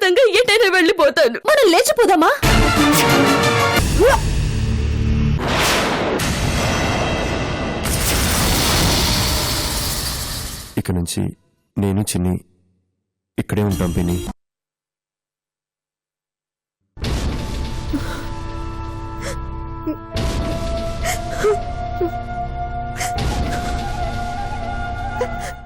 శాశ్వతంగా ఎటైనా వెళ్ళిపోతాను. మనం లేచిపోదామా? ఇక నుంచి నేను చిన్ని ఇక్కడే ఉంటాం పిన్ని.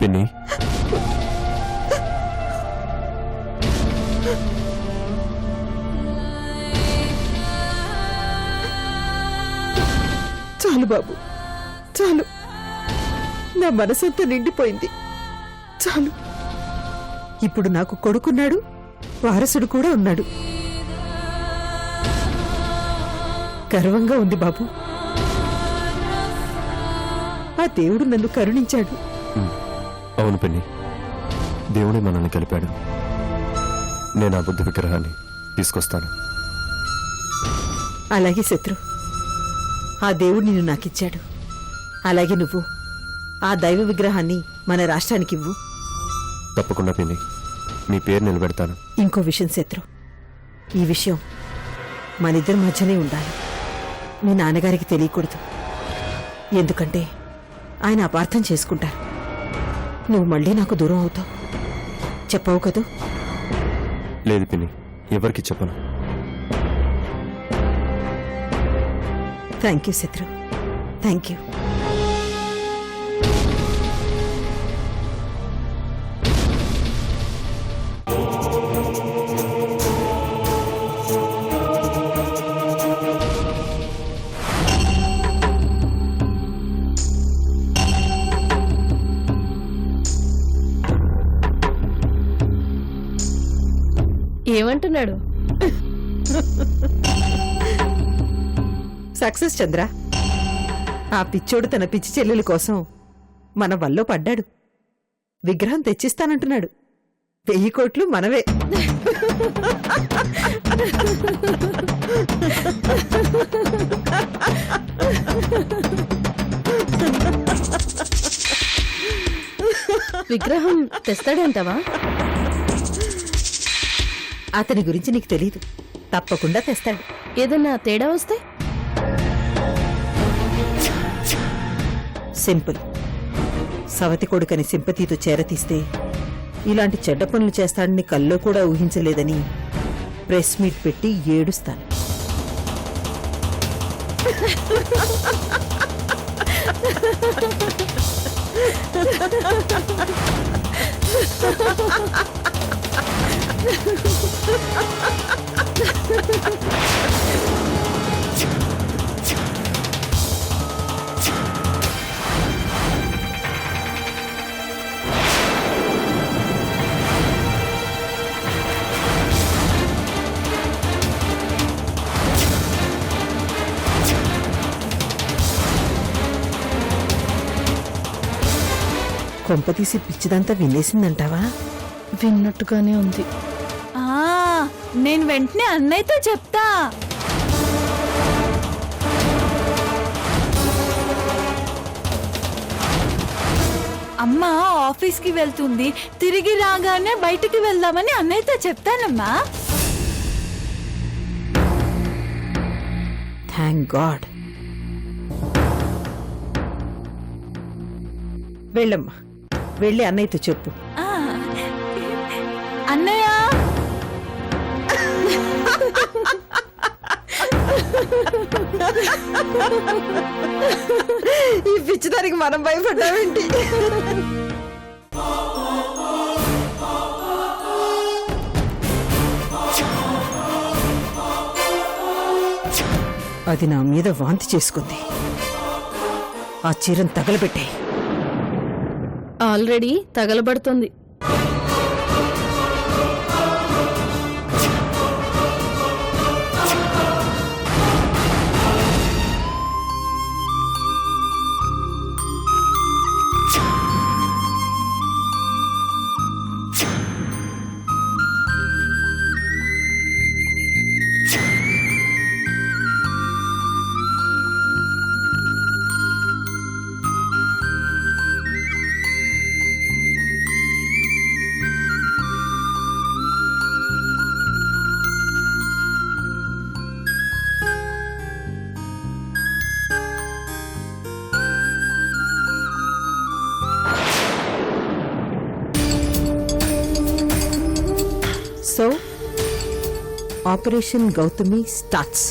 పిన్ని, చాలు బాబు, చాలు. నా మనసంతా నిండిపోయింది. చాలు. ఇప్పుడు నాకు కొడుకున్నాడు, వారసుడు కూడా ఉన్నాడు. గర్వంగా ఉంది బాబు. ఆ దేవుడు నన్ను కరుణించాడు. అవును పిన్ని, దేవుడే మనల్ని కలిపాడు. నేను ఆ బుద్ధ విగ్రహాన్ని తీసుకొస్తాను. అలాగే శత్రు, ఆ దేవుడు నిన్ను నాకిచ్చాడు. అలాగే నువ్వు ఆ దైవ విగ్రహాన్ని మన రాష్ట్రానికి ఇవ్వు. తప్పకుండా పిన్ని, మీ పేరు నిలబెడతాను. ఇంకో విషయం శత్రు, ఈ విషయం మనిద్దరి మధ్యనే ఉండాలి. మీ నాన్నగారికి తెలియకూడదు. ఎందుకంటే ఆయన అపార్థం చేసుకుంటారు. నువ్వు మళ్ళీ నాకు దూరం అవుతావు. చెప్పవు కదూ? లేదు పిన్ని, ఎవరికి చెప్పను. థ్యాంక్ యూ శత్రు, థ్యాంక్ యూ. ఏమంటున్నాడు? సక్సెస్ చంద్ర. ఆ పిచ్చోడు తన పిచ్చి చెల్లెల కోసం మన వల్లో పడ్డాడు. విగ్రహం తెచ్చిస్తానంటున్నాడు. 1000 కోట్లు మనవే. విగ్రహం తెస్తాడంటావా? అతని గురించి నీకు తెలీదు. తప్పకుండా తెస్తాడు. ఏదన్నా తేడా వస్తే? సింపుల్. సవతి కొడుకని సింపతితో చేరతీస్తే ఇలాంటి చెడ్డ పనులు చేస్తాడని కల్లో కూడా ఊహించలేదని ప్రెస్ మీట్ పెట్టి ఏడుస్తాను. కొంపతీసి పిచ్చిదంతా వినేసిందంటావా? విన్నట్టుగానే ఉంది. నేను వెంటనే అన్నయ్యతో చెప్తా. అమ్మ ఆఫీస్కి వెళ్తుంది, తిరిగి రాగానే బయటికి వెళ్దామని అన్నయ్యతో చెప్తానమ్మా. Thank God. వెళ్ళమ్మా, వెళ్ళి అన్నయ్యతో చెప్పు. అన్నయ్య, ఈ పిచ్చిదానికి మనం భయపడ్డామేంటి? అది నా మీద వాంతి చేసుకుంది. ఆ చీరను తగలబెట్టాయి. ఆల్రెడీ తగలబడుతుంది. So operation Gautami starts.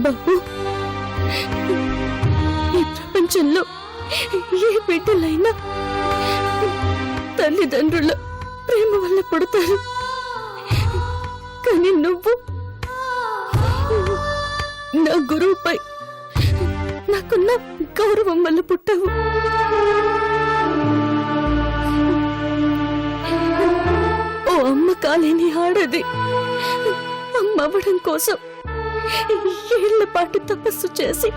బాబు, ఈ ప్రపంచంలో ఏ బిడ్డలైనా తల్లిదండ్రుల ప్రేమ వల్ల పుడతారు. కానీ నువ్వు నా గురువుపై నాకున్న గౌరవం వల్ల పుట్టావు. ఓ అమ్మ కాలేని ఆడది అమ్మ అవ్వడం కోసం ఏళ్ల పాటు తపస్సు చేసి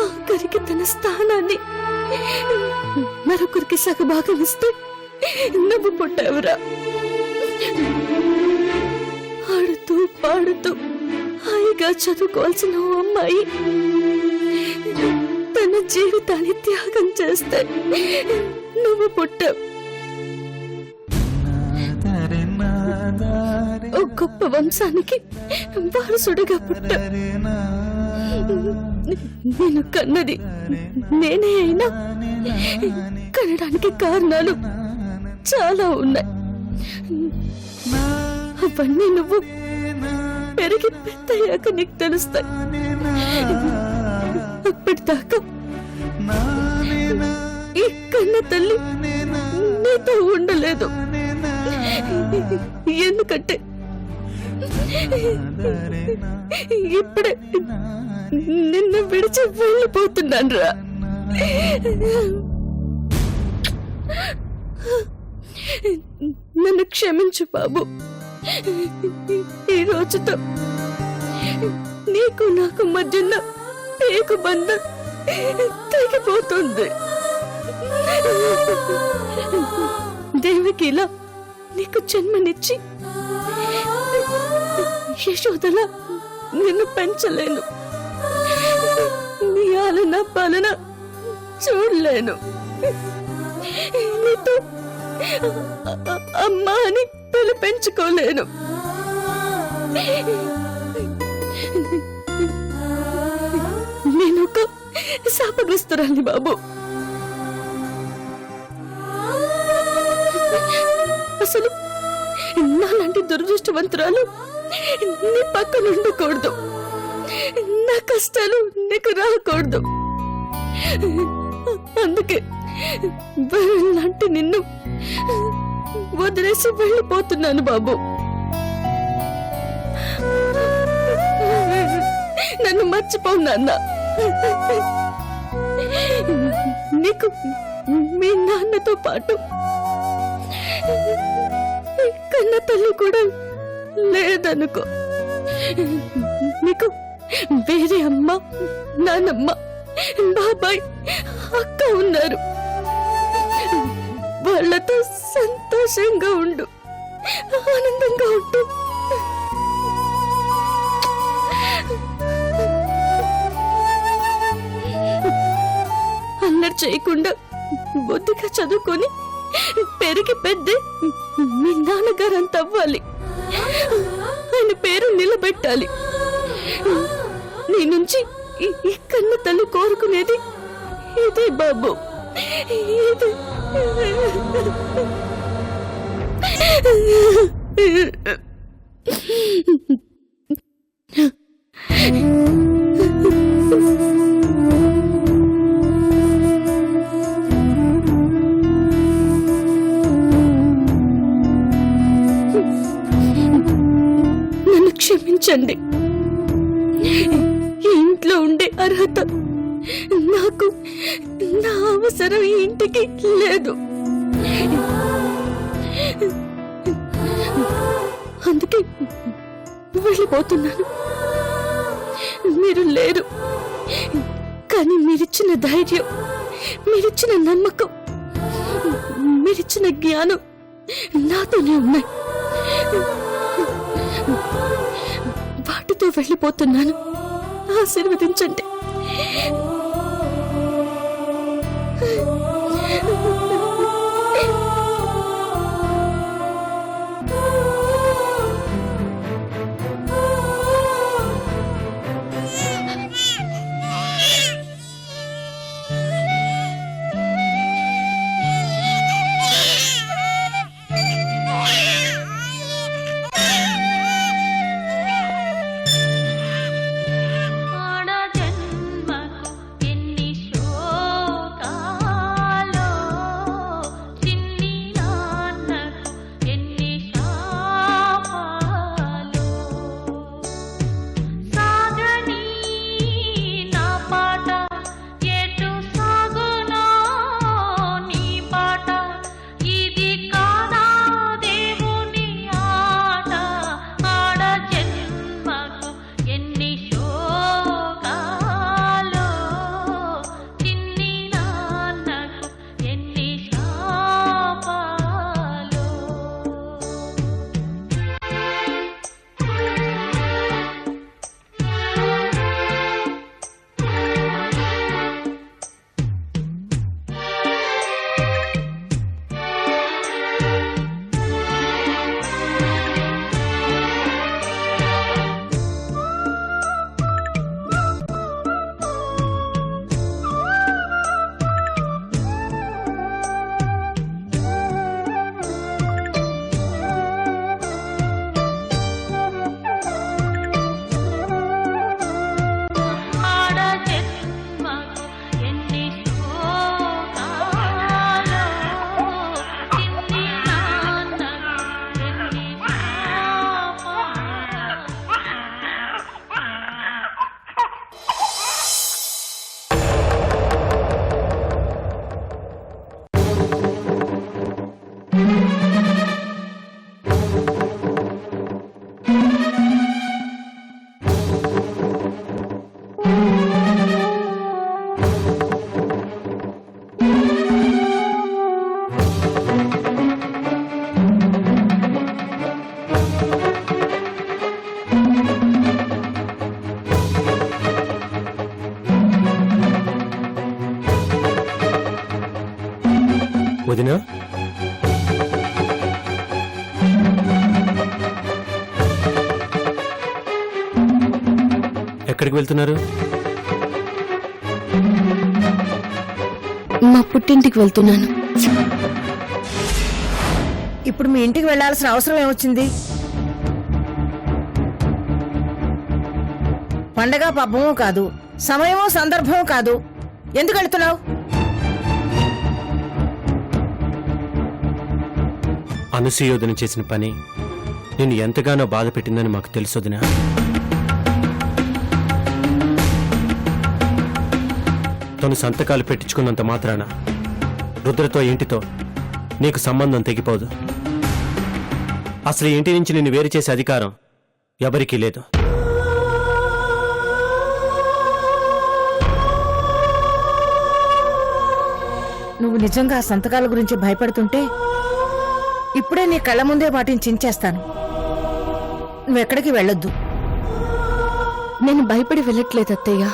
ఆఖరికి తన స్థానాన్ని మరొకరికి సగభాగం ఇస్తే నువ్వు పుట్టావురా. ఆడుతూ పాడుతూ హాయిగా చదువుకోవాల్సిన ఓ అమ్మాయి తన జీవితాన్ని త్యాగం చేస్తే నువ్వు పుట్టావు. ఓ గొప్ప వంశానికి వారసుడిగా పుట్టావు. నేను కన్నది నేనే అయినా కనడానికి కారణాలు చాలా ఉన్నాయి. అవన్నీ నువ్వు పెరిగి పెద్దయ్యాక నీకు తెలుస్తాయి. అప్పటిదాకా ఈ కన్న తల్లి నీతో ఉండలేదు. ఎందుకంటే ఇప్పుడే నిన్ను విడిచి వెళ్ళిపోతున్నాను రా. నన్ను క్షమించు బాబు. ఈ రోజుతో నీకు నాకు మధ్యన ఏక బంధం తెగిపోతుంది. దేవికిలా నీకు జన్మనిచ్చి యశోదలా నిన్ను పెంచలేను. నీ ఆలన పాలన చూడలేను. నీతో అమ్మా అని పిలిపించుకోలేను. నేను ఒక శాపగ్రస్తురాలి బాబు. అసలు నాలాంటి దురదృష్టవంతురాలు నీ పక్కన ఉండకూడదు. నా కష్టాలు నీకు రాకూడదు. అందుకే లాంటి నిన్ను వదిలేసి వెళ్ళిపోతున్నాను బాబు. నన్ను మర్చిపోవు నాన్న. నీకు మీ నాన్నతో పాటు కన్న తల్లి కూడా లేదనుకో. నీకు వేరే అమ్మ, నాన్నమ్మ, బాబాయ్, అక్క ఉన్నారు. వాళ్ళతో సంతోషంగా ఉండు, ఆనందంగా ఉండు. అల్లరి చేయకుండా బుద్ధిగా చదువుకొని పెరిగి పెద్ద మీ నాన్నగారు అంత అవ్వాలి. ఆయన పేరు నిలబెట్టాలి. నీ నుంచి ఈ కన్న తల్లి కోరుకునేది ఇదే బాబు, ఇదే. నన్ను క్షమించండి. ఈ ఇంట్లో ఉండే అర్హత నాకు, నా అవసరం ఈ ఇంటికి లేదు. అందుకే వెళ్ళిపోతున్నాను. మీరు లేరు, కానీ మీరిచ్చిన ధైర్యం, మీరిచ్చిన నమ్మకం, మీరిచ్చిన జ్ఞానం నాతోనే ఉన్నాయి. వాటితో వెళ్ళిపోతున్నాను. ఆశీర్వదించండి. వదినా, ఎక్కడికి వెళ్తున్నారు? మా పుట్టింటికి వెళ్తున్నాను. ఇప్పుడు మీ ఇంటికి వెళ్లాల్సిన అవసరం ఏమొచ్చింది? పండగ పబ్బము కాదు, సమయమో సందర్భమో కాదు. ఎందుకు వెళ్తున్నావు? అనసూయోధన చేసిన పని నిన్ను ఎంతగానో బాధ పెట్టిందని మాకు తెలుసొదినా. తను సంతకాలు పెట్టించుకున్నంత మాత్రాన రుద్రతో ఇంటితో నీకు సంబంధం తెగిపోదు. అసలు ఇంటి నుంచి నిన్ను వేరు చేసే అధికారం ఎవరికీ లేదు. నువ్వు నిజంగా ఆ సంతకాల గురించి భయపడుతుంటే ఇప్పుడే నీ కళ్ళ ముందే వాటిని చించేస్తాను. నువ్వెక్కడికి వెళ్ళొద్దు. నేను భయపడి వెళ్ళట్లేదు అత్తయ్య.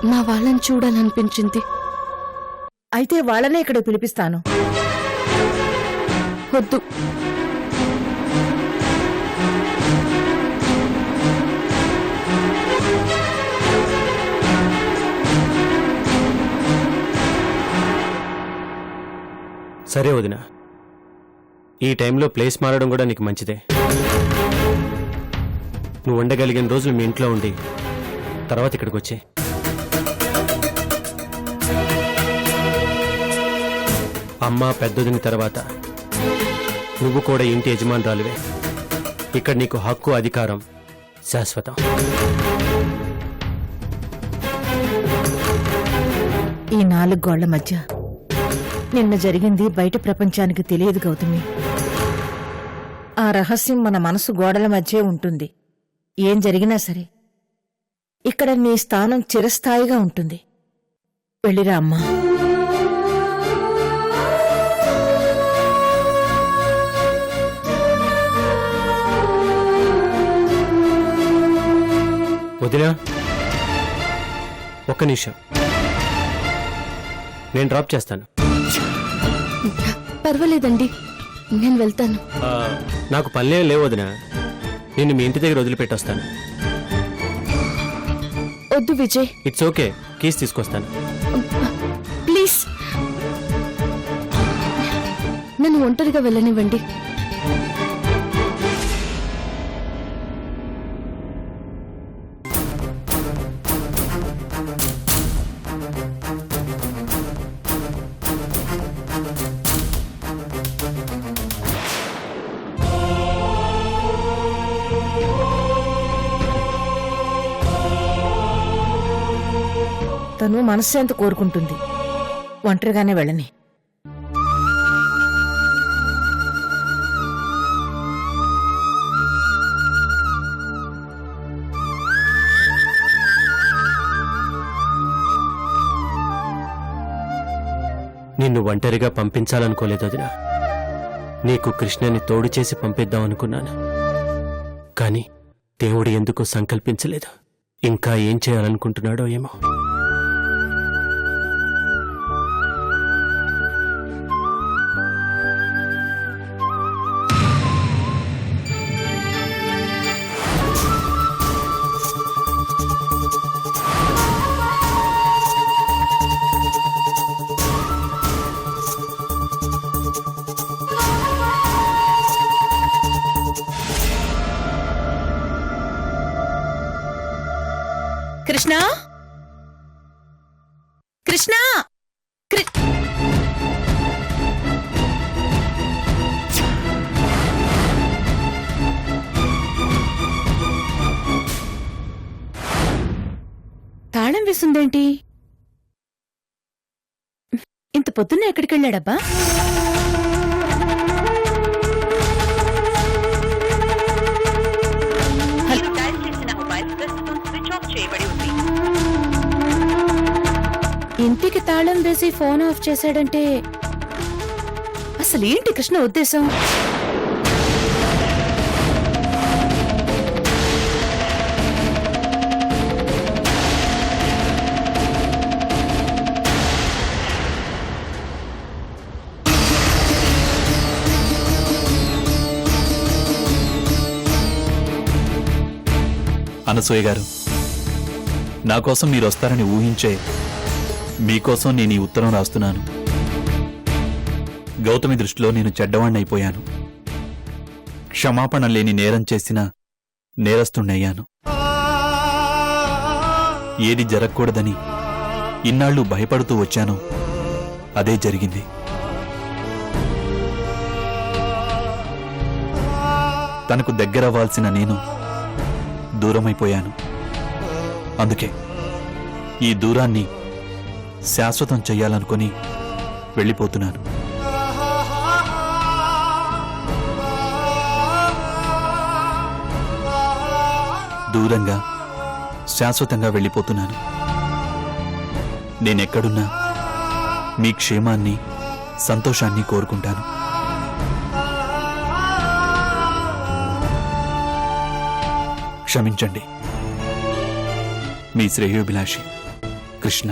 మా వాళ్ళని చూడాలనిపించింది. అయితే వాళ్ళనే ఇక్కడ పిలిపిస్తాను. వద్దు. సరే వదిన, ఈ టైంలో ప్లేస్ మారడం కూడా నీకు మంచిదే. నువ్వు ఉండగలిగిన రోజులు మీ ఇంట్లో ఉండి తర్వాత ఇక్కడికి వచ్చే. అమ్మ పెద్దదిన తర్వాత నువ్వు కూడా ఇంటి యజమానురాలివే. ఇక్కడ నీకు హక్కు అధికారం శాశ్వతం. ఈ 4 గోళ్ల మధ్య నిన్న జరిగింది బయట ప్రపంచానికి తెలియదు గౌతమి. ఆ రహస్యం మన మనసు గోడల మధ్యే ఉంటుంది. ఏం జరిగినా సరే ఇక్కడ నీ స్థానం చిరస్థాయిగా ఉంటుంది. వెళ్ళిరా అమ్మా. వదినా, ఒక్క నిమిషం, నేను డ్రాప్ చేస్తాను. పర్వాలేదండి, నేను వెళ్తాను. నాకు పనిలే లేవు వదినా, నిన్ను మీ ఇంటి దగ్గర వదిలిపెట్టొస్తాను. వద్దు విజయ్. ఇట్స్ ఓకే, కీస్ తీసుకొస్తాను. ప్లీజ్ నన్ను ఒంటరిగా వెళ్ళనివ్వండి. తను మనశ్శాంతి కోరుకుంటుంది. ఒంటరిగానే వెళ్ళని. నిన్ను ఒంటరిగా పంపించాలనుకోలేదు వదినా. నీకు కృష్ణని తోడు చేసి పంపిద్దాం అనుకున్నాను. కానీ దేవుడు ఎందుకో సంకల్పించలేదు. ఇంకా ఏం చేయాలనుకుంటున్నాడో ఏమో. కృష్ణ, కృష్ణ, తాళం వేసిందేంటి? ఇంత పొద్దున్న ఎక్కడికెళ్ళాడబ్బా? ఇంటికి తాళం వేసి ఫోన్ ఆఫ్ చేశాడంటే అసలేంటి కృష్ణ ఉద్దేశం? అనసూయ గారు, నా కోసం మీరు వస్తారని ఊహించే మీకోసం నేను ఈ ఉత్తరం రాస్తున్నాను. గౌతమి దృష్టిలో నేను చెడ్డవాణ్ణైపోయాను. క్షమాపణ లేని నేరం చేసిన నేరస్తుణ్ణయ్యాను. ఏది జరగకూడదని ఇన్నాళ్లు భయపడుతూ వచ్చానో అదే జరిగింది. తనకు దగ్గరవ్వాల్సిన నేను దూరమైపోయాను. అందుకే ఈ దూరాన్ని శాశ్వతం చెయ్యాలనుకుని వెళ్ళిపోతున్నాను. దూరంగా శాశ్వతంగా వెళ్ళిపోతున్నాను. నేనెక్కడున్నా మీ క్షేమాన్ని, సంతోషాన్ని కోరుకుంటాను. క్షమించండి. మీ శ్రేయోభిలాషి కృష్ణ.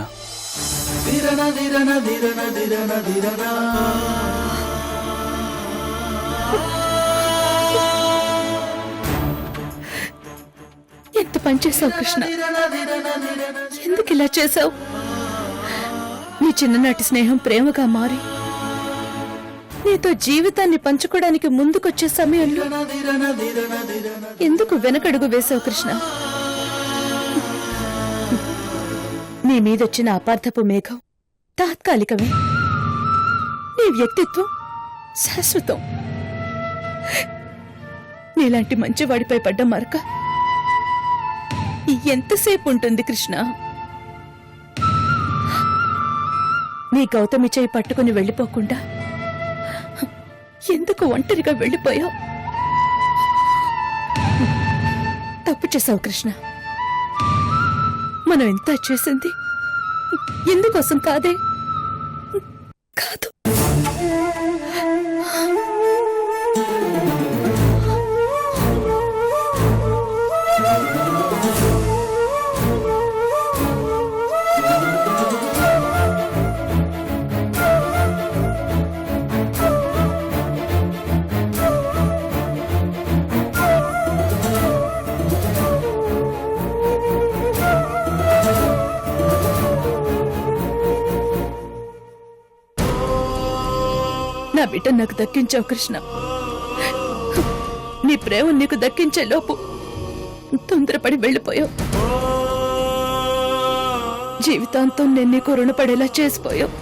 ఎంత పని చేసావు కృష్ణ? ఎందుకు ఇలా చేసావు? నీ చిన్ననాటి స్నేహం ప్రేమగా మారి నీతో జీవితాన్ని పంచుకోవడానికి ముందుకొచ్చే సమయంలో ఎందుకు వెనకడుగు వేసావు కృష్ణ? నీ మీదొచ్చిన అపార్థపు మేఘం తాత్కాలికమే, నీ వ్యక్తిత్వం శాశ్వతం. నీలాంటి మంచివాడిపై పడ్డ మరక ఎంతసేపు ఉంటుంది కృష్ణ? నీ గౌతమి చేయి పట్టుకుని వెళ్ళిపోకుండా ఎందుకు ఒంటరిగా వెళ్ళిపోయావు? తప్పు చేశావు కృష్ణ. మనం ఎంత చేసింది ఎందుకోసం కాదే? కాదు, నా బిడ్డ నాకు దక్కించావు కృష్ణ. నీ ప్రేమ నీకు దక్కించే లోపు తొందరపడి వెళ్ళిపోయావు. జీవితాంతం నేను నీకు రుణపడేలా చేసిపోయావు.